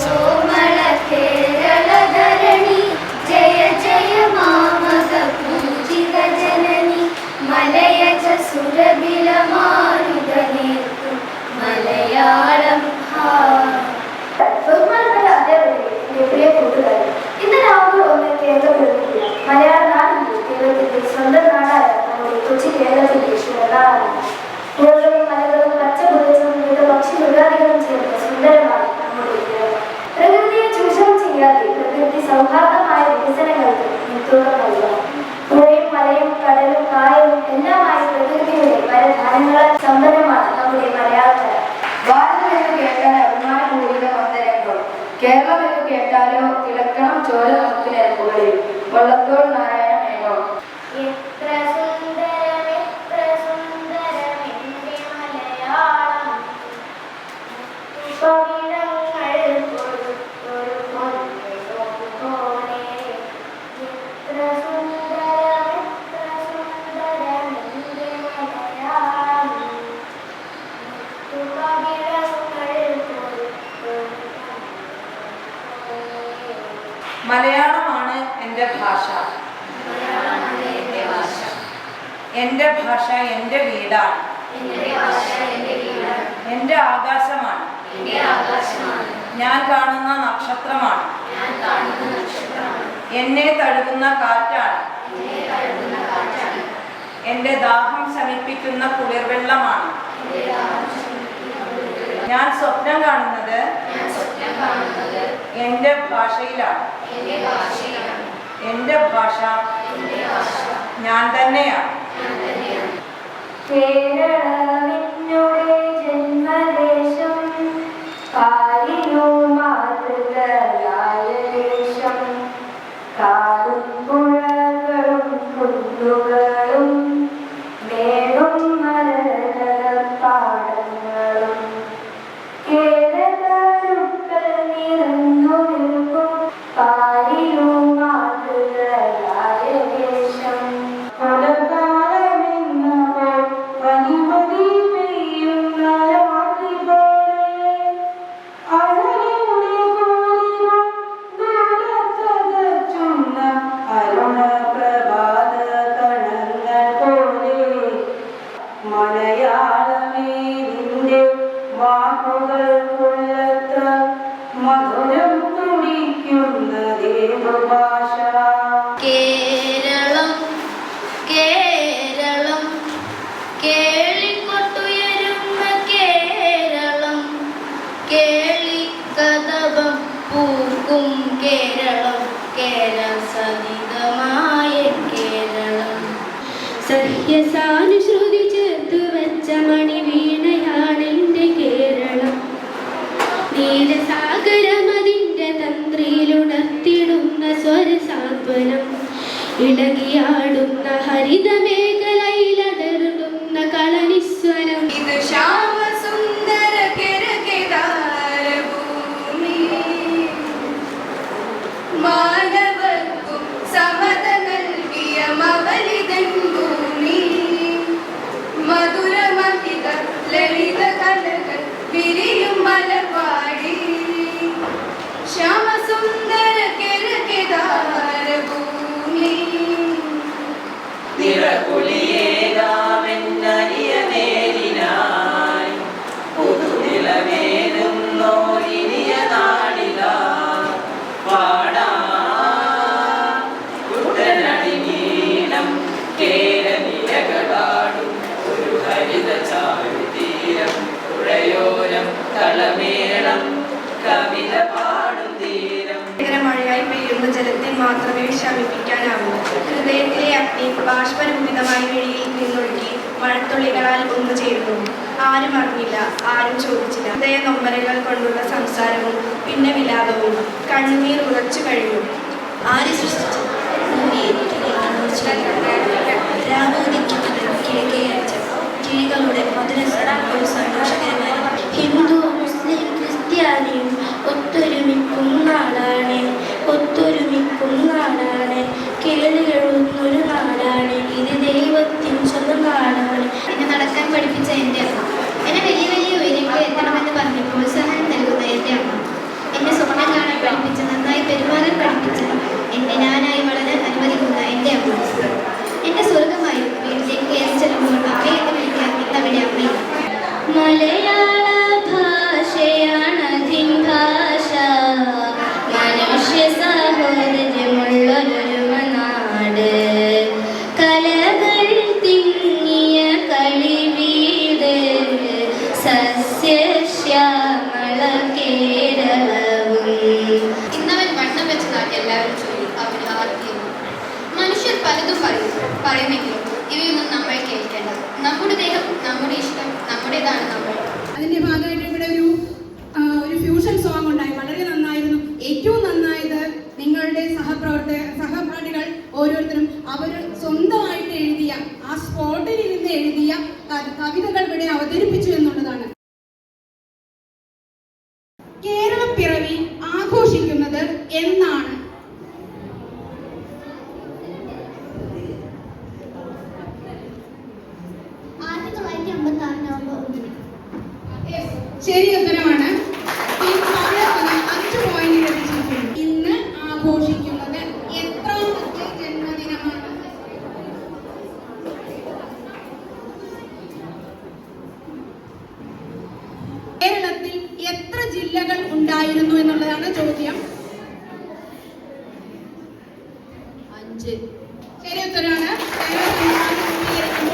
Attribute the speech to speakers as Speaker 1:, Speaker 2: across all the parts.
Speaker 1: സോമള കേരളധരണി ജയ ജയ മാമക പൂജിത ജനനി മലയജ സുരബില മാരുതനേർത്തു മലയാളം ബഹുമാനപ്പെട്ട അധ്യാപകരെ, പ്രിയ കൂട്ടുകാരെ, ഇന്ന് നവംബർ 1 കേരള പിറവിക്കുക. മലയാള നാടിന്റെ കേരളത്തിന്റെ സ്വന്തം നാടായ നമ്മുടെ കൊച്ചി കേരളത്തിന്റെ ശിവനാടാണ്. പുഴകളും മലകളും പച്ചപ്പുറച്ചും വിവിധ പക്ഷി മൃഗാദികളും ചേർന്ന സുന്ദരമാണ് നമ്മുടെ കേരളം. പ്രകൃതിയെ ചൂഷണം ചെയ്യാതെ പ്രകൃതി സൗഹാർദ്ദമായ വികസനങ്ങൾക്ക് മുൻതൂക്കം നൽകണം. പുഴയും മലയും കടലും കായലും എല്ലാമായി പ്രകൃതിയുടെ വരദാനങ്ങളാൽ സമ്പന്നമാണ് നമ്മുടെ മലയാളക്കര.
Speaker 2: ഭാരതം എന്ന് കേട്ടാൽ അഭിമാനപൂരിത വന്ദനങ്ങൾ. കേരളം എന്ന് കേട്ടാലോ തിളക്കണം ചോര നമുക്ക് നിരപ്പുകളിൽ. വള്ളത്തോൾ നാരായണ മേനോൻ.
Speaker 1: എത്ര സുന്ദരം എത്ര സുന്ദരം എൻ്റെ മലയാളം, പവിഴങ്ങൾ കൊടുത്തൊരു പൊന്നുപോലെ. എത്ര സുന്ദരം എത്ര സുന്ദരം എൻ്റെ മലയാളം, പവിഴങ്ങൾ കൊടുത്തൊരു
Speaker 2: മലയാളമാണ് എൻ്റെ ഭാഷ. എൻ്റെ ഭാഷ എൻ്റെ വീടാണ്. എൻ്റെ ആകാശമാണ്. ഞാൻ കാണുന്ന നക്ഷത്രമാണ്. എന്നെ തഴുകുന്ന കാറ്റാണ്. എൻ്റെ ദാഹം ശമിപ്പിക്കുന്ന കുളിർവെള്ളമാണ്. ഞാൻ സ്വപ്നം കാണുന്നത് എൻ്റെ ഭാഷയിലാണ്. എൻ്റെ ഭാഷ ഞാൻ തന്നെയാണ്.
Speaker 1: കേരളമെന്നുടെ ജന്മദേശം, കാലിനു മാതൃകയായ ദേശം. കാടും പുഴകളും കുന്നുകളും മേടും മരതലപ്പാടങ്ങളും കേരളക്കൽ നിറഞ്ഞു നിൽക്കും കാലിനു മാതൃകയായ ദേശം.
Speaker 2: മലയാളമേ നിന്റെ വാക്കുകൾ കൊള്ളത്ര മധുരം തുടിക്കുന്നതേതു ഭാഷ.
Speaker 1: കേരളം കേരളം കേളിക്കൊട്ടുയരുന്ന കേരളം, കേളിക്കതവം പൂക്കും കേരളം, കേരസനിതമായ കേരളം.
Speaker 3: സഹ്യസാനുശ്രുതി ചേർത്തു വച്ച മണിവീണയാണെൻ്റെ കേരളം. നീലസാഗരമതിൻ്റെ തന്ത്രിയിലുണർത്തിടുന്ന സ്വരസാന്ത്വനം, ഇളകിയാടുന്ന ഹരിതമേഖലയിലടരുന്ന കളനിസ്വരം.
Speaker 4: ഇത് ശ്യാമസുന്ദര കിരകിടാരഭൂമി, മാനവർക്കും സമത നൽകിയ മവലിതൻ ഭൂമി. മധുരമഹിത ലളിത കലകൾ വിരിയും മലർവാടി, ശ്യാമസുന്ദര കിരകിടാരഭൂമി.
Speaker 5: നിറകുളിയേകാമെന്നരിയനേരിനായി പുതുനിലമേറുന്നോ ഇനിയ നാടിലാ പാടാ കുട്ടനടിനീളം കേരനിലകളാടും ഒരു ഹരിത ചാരുതീരം പുഴയോരം കളമേളം കവിത പാടും തീരം.
Speaker 4: മഴയായി പെയ്യുന്ന ജലത്തിൽ മാത്രമേ ശമിപ്പിക്കാനാവൂ. ഹൃദയത്തിലെ അഗ്നി ബാഷ്പരൂപിതമായി വെളിയിൽ നിന്നൊഴുകി മഴത്തുള്ളികളാൽ ഒന്നു ചേരുന്നു. ആരും അറിഞ്ഞില്ല, ആരും ചോദിച്ചില്ല. ഹൃദയ നൊമ്പരങ്ങൾ കൊണ്ടുള്ള സംസാരവും പിന്നെ വിലാപവും. കണ്ണുനീർ ഉറച്ചു കഴിഞ്ഞു.
Speaker 3: ആര് സൃഷ്ടിച്ചു ഭൂമിയെ കിളികളുടെ മധുരസ്വരം ഒരു സന്തോഷകരമായ. ഹിന്ദു മുസ്ലിം ക്രിസ്ത്യാനിയും ഒത്തൊരുമിക്കും നാടാണ്, ഒത്തൊരുമിക്കും നാടാണ്. കേളികളുന്നൊരു നാടാണ്, ഇത് ദൈവത്തിൻ സ്വന്തം നാടാണ്.
Speaker 1: എന്നെ നടക്കാൻ പഠിപ്പിച്ച എൻ്റെ അമ്മ, എന്നെ വലിയ വലിയ ഉയരങ്ങളിൽ എത്തണമെന്ന് പറഞ്ഞ് പ്രോത്സാഹനം നൽകുന്ന എൻ്റെ അമ്മ, എന്നെ
Speaker 6: പറയുമെങ്കിലും ഇവയൊന്നും നമ്മൾ കേൾക്കേണ്ടത്. നമ്മുടെ ദേഹം, നമ്മുടെ ഇഷ്ടം, നമ്മുടേതാണ് നമ്മൾ.
Speaker 7: അതിന്റെ ഭാഗമായിട്ട് ഇവിടെ ഒരു ഫ്യൂഷൻ സോങ് ഉണ്ടായി. വളരെ നന്നായിരുന്നു. ഏറ്റവും നന്നായത് നിങ്ങളുടെ സഹപാഠികൾ ഓരോരുത്തരും അവർ സ്വന്തമായിട്ട് എഴുതിയ, ആ സ്പോട്ടിൽ ഇരുന്ന് എഴുതിയ കവിതകൾ ഇവിടെ അവതരിപ്പിച്ചു എന്നുള്ളതാണ്. കേരളപ്പിറവി ആഘോഷിക്കുന്നത് എന്നാണ്? ശരി ഉത്തരമാണ്. 5 പോയിന്റ് ലഭിച്ചിരിക്കുന്നു. ഇന്ന് ആഘോഷിക്കുന്നത് എത്രാമത്തെ ജന്മദിനമാണ്? കേരളത്തിൽ എത്ര ജില്ലകൾ ഉണ്ടായിരുന്നു എന്നുള്ളതാണ് ചോദ്യം. 5. ശരി ഉത്തരമാണ്.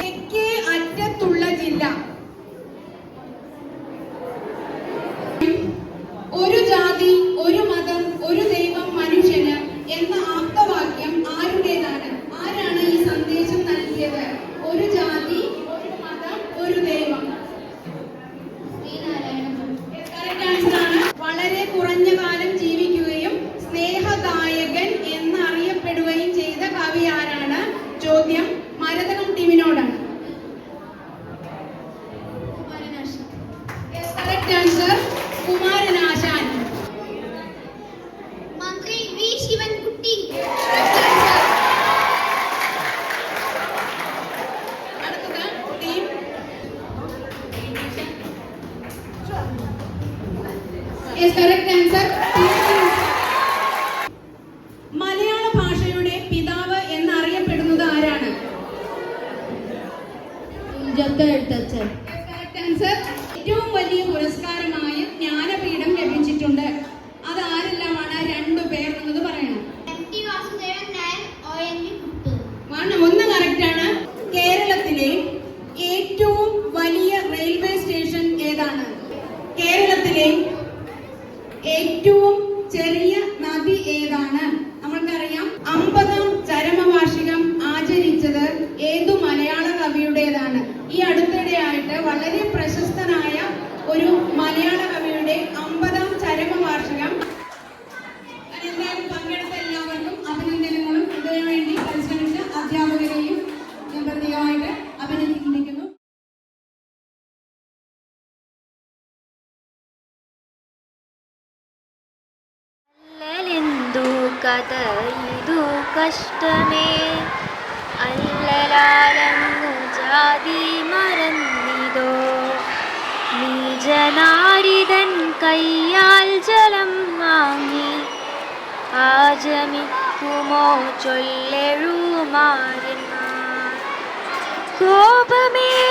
Speaker 7: തെക്കേ അറ്റത്തുള്ള ജില്ല. ഒരു ജാതി, ഒരു മതം, ഒരു ദൈവം മനുഷ്യന് എന്ന ആപ്തവാക്യം ആരുടേതാണ്? ആരാണ് ഈ സന്ദേശം നൽകിയത്? ഒരു ജാതി, ഒരു മതം, ഒരു ദൈവം. കറക്റ്റ് ആൻസർ ആണ്. വളരെ കുറഞ്ഞ കാലം ജീവിക്കുകയും സ്നേഹഗായകൻ എന്നറിയപ്പെടുകയും ചെയ്ത കവി ആരാണ്? ചോദ്യം മരതകം ടീമിനോടാണ്. Correct answer Kumaranasan.
Speaker 3: മന്ത്രി വി ശിവൻകുട്ടി.
Speaker 7: അടുത്തത് ടീം കറക്റ്റ് ആൻസർ. മലയാള ഭാഷയുടെ പിതാവ് എന്നറിയപ്പെടുന്നത് ആരാണ്? Correct answer. ഏറ്റവും വലിയ പുരസ്കാരമായ ജ്ഞാനപീഠം ലഭിച്ചിട്ടുണ്ട്. അത് ആരെല്ലാമാണ്? 2 പേർ എന്നത് പറയണം.
Speaker 3: MT വാസുദേവൻ നായർ, ONV കുട്ടി.
Speaker 7: 1 കറക്റ്റ് ആണ്. കേരളത്തിലെ ഏറ്റവും വലിയ റെയിൽവേ സ്റ്റേഷൻ ഏതാണ്? കേരളത്തിലെ ഏറ്റവും ചെറിയ നദി ഏതാണ്? നമ്മൾക്കറിയാം 50ാം ചരമവാർഷികം ആചരിച്ചത് ഏതു മലയാള കവിയുടേതാണ്? ഈ അടുത്തിടെയായിട്ട് വളരെ പ്രശസ്തനായ ഒരു മലയാള കവിയുടെ 50ാം ചരമവാർഷികം. എന്തായാലും പങ്കെടുത്ത എല്ലാവർക്കും അഭിനന്ദനങ്ങളും ഇതിനുവേണ്ടി പരിശ്രമിച്ച അധ്യാപകരെയും ഞാൻ പ്രത്യേകമായിട്ട് അഭിനന്ദിക്കുന്നു.
Speaker 8: അല്ലലെന്തു കഥ ഇതു കഷ്ടമേ, അല്ലലാലങ്ങു ജാതി മറന്നിതോ, നീജനാരിതൻ കയ്യാൽ ജലം വാങ്ങി ആജമിക്കുമോ ചൊല്ലെഴുമാരന്മാർ. കോപമേലരുതേ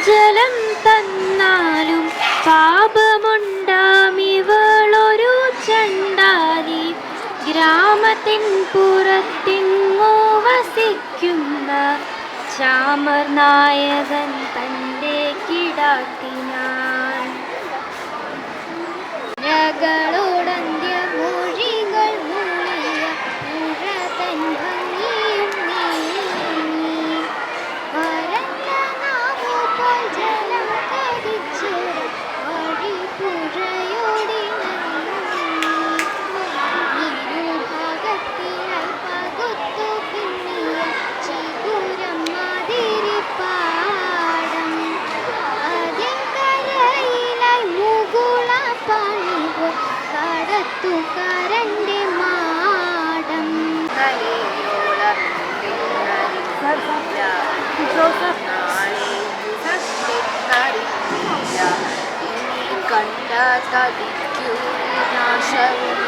Speaker 8: ജലം തന്നാലും പാപമുണ്ടാമിവളൊരു ചണ്ടാലി. ഗ്രാമത്തിൻ പുറത്തിങ്ങോ വസിക്കുന്ന ചാമർ നായകൻ തൻ്റെ കിടാത്തിനാൻ. രകളോടന്ത്യ മൊഴികൾ മൂളിയ മുഴതൻ ഭംഗിയും നീങ്ങി, വരണ്ട നാവുപോൽ ജലം കടിച്ച് വഴിപ്പുഴയോടി ഇരുഭാഗത്തിലായി പകുത്തു പിന്നിയ ചിഗുരം മാതിരിപ്പാടം. അതിൻകരയിലായി മുകുള പണിവ് കടത്തുകാരൻ്റെ മാടം. കണ്ട തടിക്കൂ നാശവും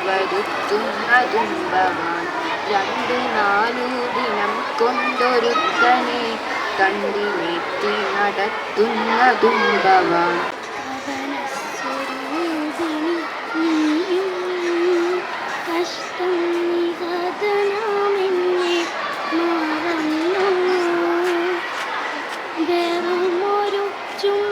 Speaker 8: വരുത്തുന്നതുംബമാൻ. 2-4 ദിനം കൊണ്ടൊരുത്തനെ കണ്ടിലേറ്റി നടത്തുന്നതുംബവാൻ. കഷ്ടം നികതനാമെന്നെ മറന്നു, വെറുമൊരു ചും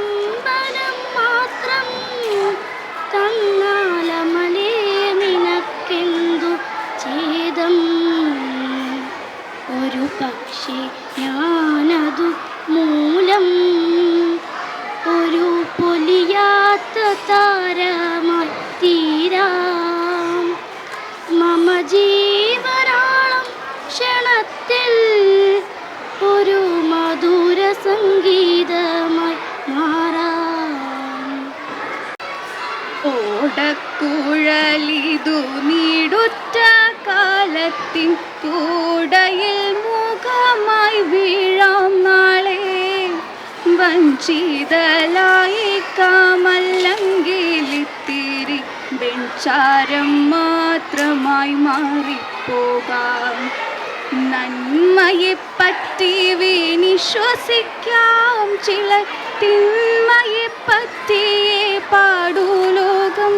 Speaker 8: ഭാരമായി തീരാം. മമ ജീവനാളം ക്ഷണത്തിൽ ഒരു മധുര സംഗീതമായി മാറാം.
Speaker 9: ഓടക്കുഴലിതു നീടുറ്റ കാലത്തിൻ കൂടയിൽ മുഖമായി വീഴാം നാളെ. വഞ്ചിതലായി കാമല്ലെങ്കിലിത്തിരി വെഞ്ചാരം മാത്രമായി മാറിപ്പോകാം. നന്മയെപ്പറ്റി വിശ്വസിക്കാം, ചില തിന്മയെപ്പറ്റിയേ പാടൂ ലോകം.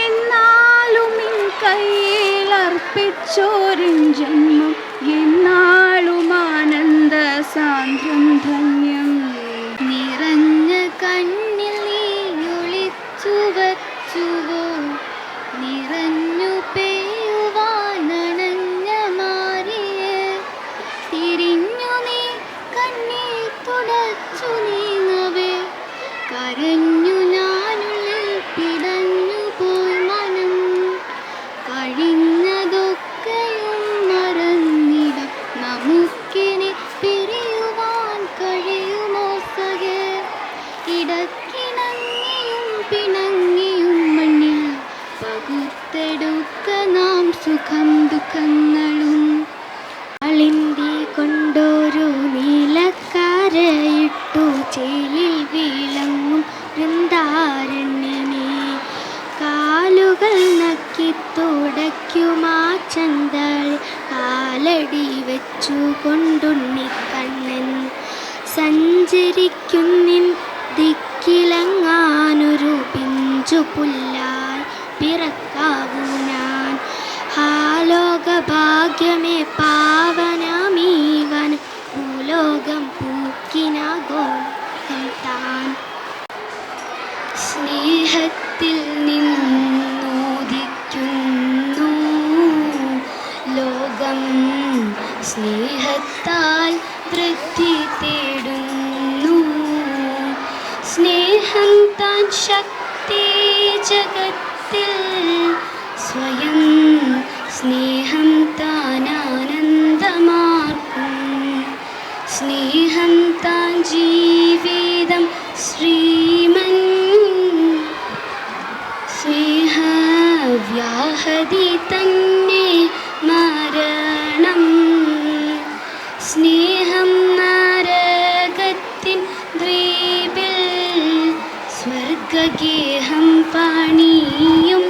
Speaker 9: എന്നാലും നിൻ കയ്യിൽ അർപ്പിച്ചോരിൻ ജന്മം എന്നാളും ആനന്ദ സാന്ദ്രം ധന്യം.
Speaker 8: നിറഞ്ഞ കണ്ണിൽ നീ ഒളിച്ചു വച്ചുവോ, നിറഞ്ഞു പെയ്യുവാനണഞ്ഞ മാറിയെ. തിരിഞ്ഞു നീ കണ്ണീർ തുടച്ചു നീങ്ങവേ, കരഞ്ഞു ഞാനുള്ളിൽ പിടഞ്ഞു പോയി മനം. കഴിഞ്ഞതൊക്കെയും മറന്നിടാം, നമുക്കിനി പിരിയുവാൻ കഴിയുമോ സഖേ. ഇടക്കിണങ്ങിയും പിണങ്ങിയും മണ്ണിൽ പകുത്തെടുക്ക നാം സുഖം ദുഃഖങ്ങളും. അളിന്തി കൊണ്ടൊരു നീലക്കാരയിട്ടു ചേലിൽ വിളങ്ങും വൃന്ദാരണ്യമേ. കാലുകൾ നക്കി തുടയ്ക്കുമാ ചന്തൾ കാലടി വെച്ചു കൊണ്ടുണ്ണിക്കണ്ണൻ. സഞ്ചരിക്കുന്നിൻ ദിക്കിലങ്ങാനൊരു പിഞ്ചു പുല്ലായി പിറക്കാവൂ ഞാൻ. ഹാലോക ഭാഗ്യമേ പാവനമീവൻ ഭൂലോകം പൂക്കിനാഗോളം താൻ. സ്നേഹത്തിൽ നിന്നോദിക്കുന്നു ലോകം, സ്നേഹത്താൽ വൃദ്ധി തേടുന്നു. സ്നേഹം താൻ ശക്തി ജഗത്തിൽ, സ്വയം സ്നേഹം താൻ ആനന്ദമാർക്കും. സ്നേഹം താൻ ജീവിതം ശ്രീമൻ, സ്നേഹവ്യാഹതി തന്നെ മരണം. സ്നേഹം നരകത്തിൻ ദ്വീപിൽ സ്വർഗഗേഹം പണിയും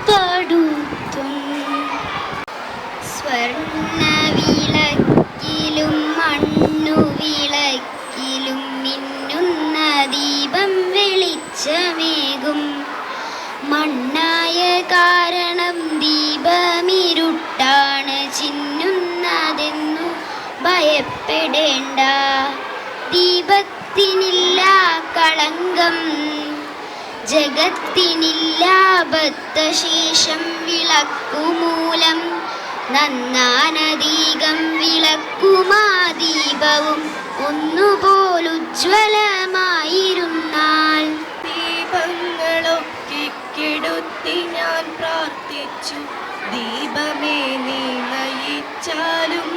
Speaker 8: തൊടുത്തും. സ്വർണ്ണവിളക്കിലും മണ്ണുവിളക്കിലും മിന്നുന്ന ദീപം വെളിച്ചമേകും. മണ്ണായ കാരണം ദീപമിരുട്ടാണ് ചിന്നുന്നതെന്നു ഭയപ്പെടേണ്ട. ദീപത്തിനില്ല കളങ്കം, ജഗത്തിനില്ല ബദ്ധശേഷം. വിളക്കുമൂലം നന്നാനദീകം, വിളക്കുമാ ദീപവും ഒന്നുപോലുജ്വലമായിരുന്നാൽ.
Speaker 4: ദീപങ്ങളൊക്കെ കെടുത്തി ഞാൻ പ്രാർത്ഥിച്ചു, ദീപമേ നീ നയിച്ചാലും.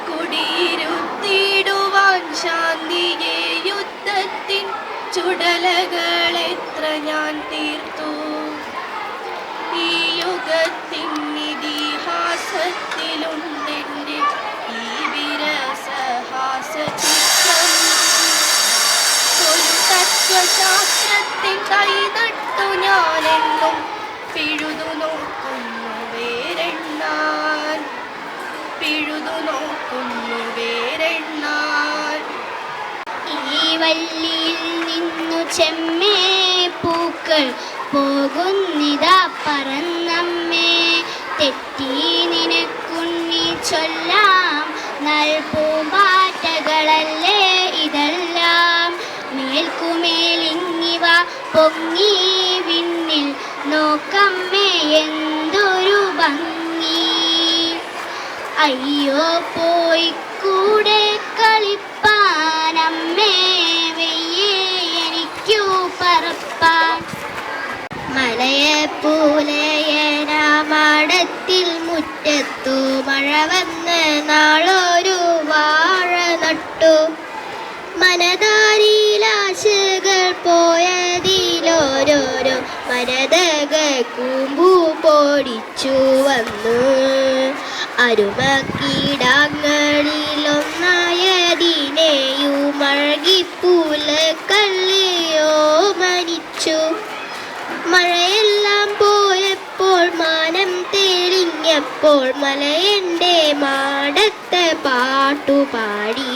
Speaker 4: കുടിയിരുത്തിടുവാൻ ശാന്തിയെ യുദ്ധത്തിൻ ചുടലകൾ എത്ര ഞാൻ തീർത്തു. ഈ യുഗത്തിൻ ഇതിഹാസത്തിലുണ്ടെൻ്റെ ഈ വിരസഹാസചിത്രം. ഒരു തത്വശാസ്ത്രത്തിൻ കൈനട്ടു ഞാനെന്നും പിഴുതു നോക്കുന്നു വേരെണ്ണാൻ, പിഴുതു നോക്കുന്നു വേരെണ്ണാൻ.
Speaker 8: ഈ വല്ലിയിൽ നിന്നു ചെമ്മേ പൂക്കൾ പോകുന്നിതാ പറന്നമ്മേ. തെറ്റി നിനക്കുണ്ണി ചൊല്ലാം, നൽപൂമ്പാറ്റകളല്ലേ ഇതെല്ലാം. മേൽക്കുമേലിങ്ങിവ പൊങ്ങി വിണ്ണിൽ നോക്കമ്മേ എന്തൊരു ഭംഗി. അയ്യോ പോയി കൂടെ കളിപ്പാനമ്മേ, വെയ്യേ എനിക്കു പറ ഉദയപ്പൂലയനാമടത്തിൽ മുറ്റത്തു മഴ വന്ന് നാളൊരു വാഴ നട്ടു. മനതാരിലാശകൾ പോയതിലോരോരോ മരതക കൂമ്പു പൊടിച്ചു വന്നു. അരുമക്കീടാങ്ങളിലൊന്നായതിനെയുമഴകിപ്പൂലക്കള്ളിയോ മരിച്ചു. മഴയെല്ലാം പോയപ്പോൾ മാനം തെളിഞ്ഞപ്പോൾ മലയൻ്റെ മാടത്തെ പാട്ടുപാടി.